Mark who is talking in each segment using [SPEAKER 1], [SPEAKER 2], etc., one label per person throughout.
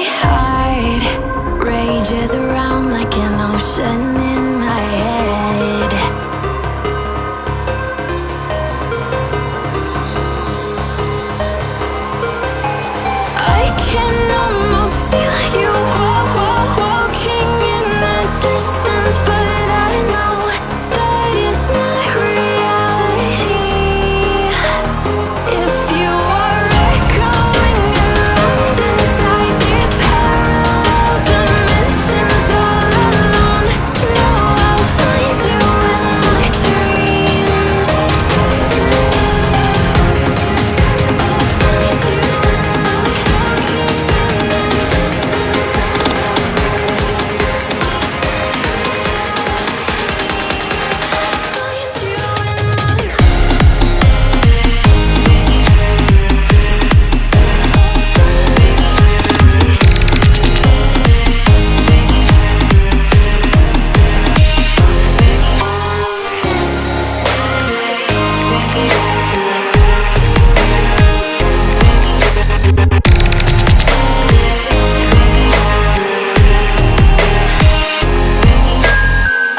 [SPEAKER 1] heart rages around like an ocean in my head. I can almost feel you walking in the distance, but I know that it's not reality. If you are echoing around inside these parallel dimensions all alone, know I'll find you in my dreams. I'll find you in my walking in the distance. Find you in my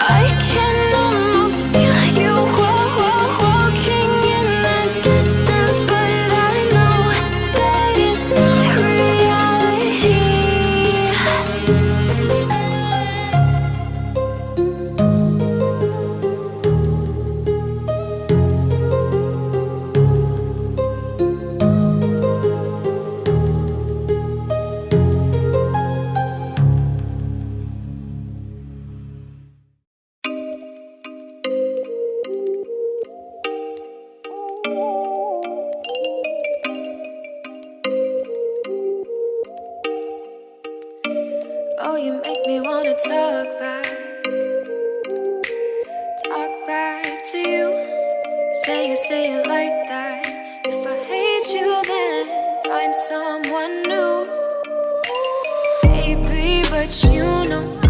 [SPEAKER 1] I can almost feel you walking in the distance, but I know that it's not reality. Oh, you make me wanna talk back to you. Say it like that. If I hate you, then find someone new. Baby, but you know